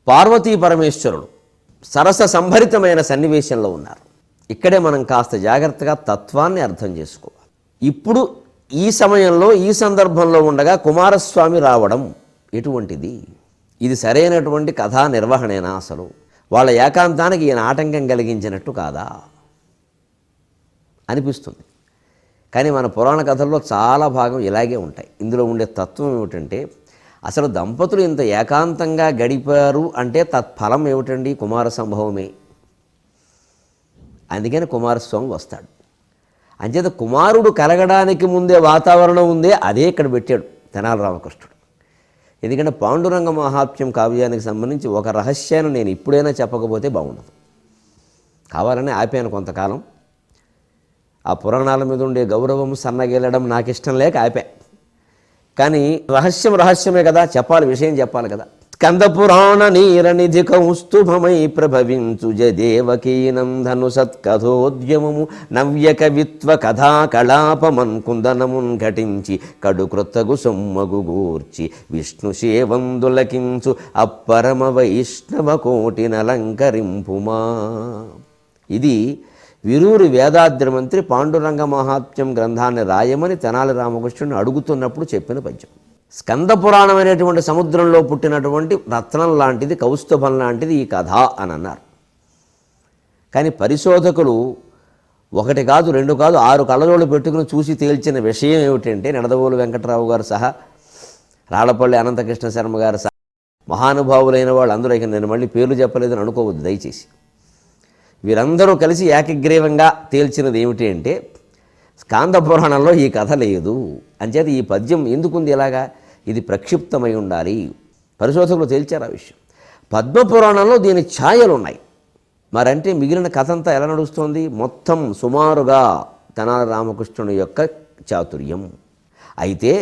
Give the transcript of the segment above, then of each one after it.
పార్వతీ పరమేశ్వరుడు సరస సంభరితమైన సన్నివేశంలో ఉన్నారు. ఇక్కడే మనం కాస్త జాగ్రత్తగా తత్వాన్ని అర్థం చేసుకోవాలి. ఇప్పుడు ఈ సమయంలో ఈ సందర్భంలో ఉండగా కుమారస్వామి రావడం ఎటువంటిది? ఇది సరైనటువంటి కథా నిర్వహణేనా? అసలు వాళ్ళ ఏకాంతానికి ఈయన ఆటంకం కలిగించినట్టు కాదా అనిపిస్తుంది. కానీ మన పురాణ కథల్లో చాలా భాగం ఇలాగే ఉంటాయి. ఇందులో ఉండే తత్వం ఏమిటంటే, అసలు దంపతులు ఇంత ఏకాంతంగా గడిపారు అంటే తత్ఫలం ఏమిటండి? కుమార సంభవమే. అందుకని కుమారస్వామి వస్తాడు. అంచేత కుమారుడు కలగడానికి ముందే వాతావరణం ఉందే, అదే ఇక్కడ పెట్టాడు తెనాలి రామకృష్ణుడు. ఎందుకంటే పాండురంగ మహాత్మ్యం కావ్యానికి సంబంధించి ఒక రహస్యాన్ని నేను ఇప్పుడైనా చెప్పకపోతే బాగుండదు. కావాలని ఆపాను కొంతకాలం. ఆ పురాణాల మీద ఉండే గౌరవం సన్నగిల్లడం నాకు ఇష్టం లేక ఆపా. కానీ రహస్యమే కదా, చెప్పాలి, విషయం చెప్పాలి కదా. స్కంద పురాణ నీరనిధి కౌస్తుభమై ప్రభవించు జదేవకీనందను సత్కథోద్యమము నవ్య కవిత్వ కథా కళాపమన్ కుందనమున్ ఘటించి కడుకృతగు సొమ్మగు గూర్చి విష్ణు సేవందులకించు అప్పరమ వైష్ణవ కోటినలంకరింపుమా. ఇది విరూరి వేదాద్రి మంత్రి పాండురంగ మహాత్మ్యం గ్రంథాన్ని రాయమని తెనాలి రామకృష్ణుని అడుగుతున్నప్పుడు చెప్పిన పద్యం. స్కంద పురాణం అనేటువంటి సముద్రంలో పుట్టినటువంటి రత్నం లాంటిది, కౌస్తుభం లాంటిది ఈ కథ అని అన్నారు. కానీ పరిశోధకులు ఒకటి కాదు, రెండు కాదు, 6 కళ్ళజోళ్ళు పెట్టుకుని చూసి తేల్చిన విషయం ఏమిటంటే, నిడదవోలు వెంకటరావు గారు సహా, రాళ్లపల్లి అనంతకృష్ణ శర్మ గారు సహా మహానుభావులైన వాళ్ళు అందరూ, ఇక నేను మళ్ళీ పేర్లు చెప్పలేదని అనుకోవద్దు దయచేసి. వీరందరూ కలిసి ఏకగ్రీవంగా తేల్చినది ఏమిటి అంటే, స్కాంద పురాణంలో ఈ కథ లేదు. అంచేత ఈ పద్యం ఎందుకుంది ఇలాగా? ఇది ప్రక్షిప్తమై ఉండాలి. పరిశోధకులు తేల్చారు ఆ విషయం. పద్మపురాణంలో దీని ఛాయలు ఉన్నాయి. మరంటే మిగిలిన కథ అంతా ఎలా నడుస్తోంది? మొత్తం సుమారుగా తెనాలి రామకృష్ణుని యొక్క చాతుర్యం. అయితే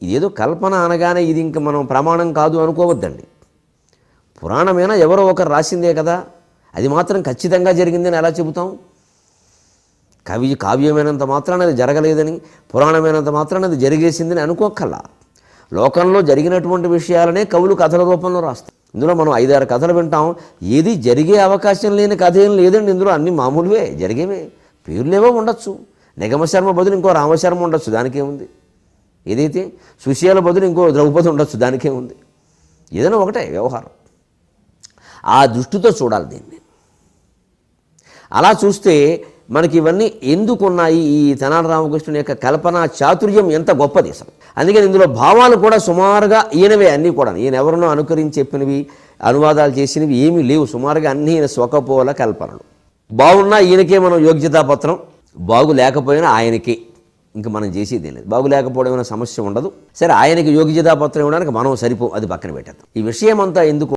ఇదేదో కల్పన అనగానే ఇది ఇంక మనం ప్రమాణం కాదు అనుకోవద్దండి. పురాణమైనా ఎవరో ఒకరు రాసిందే కదా, అది మాత్రం ఖచ్చితంగా జరిగిందని ఎలా చెబుతాం? కావ్యమైనంత మాత్రాన అది జరగలేదని, పురాణమైనంత మాత్రాన అది జరిగేసిందని అనుకోకల్లా. లోకంలో జరిగినటువంటి విషయాలనే కవులు కథల రూపంలో రాస్తారు. ఇందులో మనం 5-6 కథలు వింటాం. ఏది జరిగే అవకాశం లేని కథ ఏం లేదండి. ఇందులో అన్ని మామూలువే, జరిగేవే. పేర్లేవో ఉండొచ్చు. నిగమశర్మ బదులు ఇంకో రామశర్మ ఉండొచ్చు, దానికేముంది? ఏదైతే సుశీల బదులు ఇంకో ద్రౌపది ఉండొచ్చు, దానికేముంది? ఏదైనా ఒకటే వ్యవహారం. ఆ దృష్టితో చూడాలి దీన్ని. అలా చూస్తే మనకి ఇవన్నీ ఎందుకున్నాయి? ఈ తెనాలి రామకృష్ణుని యొక్క కల్పనా చాతుర్యం ఎంత గొప్పది అసలు. అందుకని ఇందులో భావాలు కూడా సుమారుగా ఈయనవే అన్నీ కూడా. ఈయన ఎవరినో అనుకరించి చెప్పినవి, అనువాదాలు చేసినవి ఏమీ లేవు. సుమారుగా అన్నీ ఈయన స్వకపోల కల్పనలు. బాగున్నా ఈయనకే మనం యోగ్యతాపత్రం, బాగు లేకపోయినా ఆయనకే. ఇంక మనం చేసేది లేదు. బాగు లేకపోవడం సమస్య ఉండదు. సరే, ఆయనకి యోగ్యతాపత్రం ఇవ్వడానికి మనం సరిపో, అది పక్కన పెట్టేద్దాం. ఈ విషయం అంతా ఎందుకు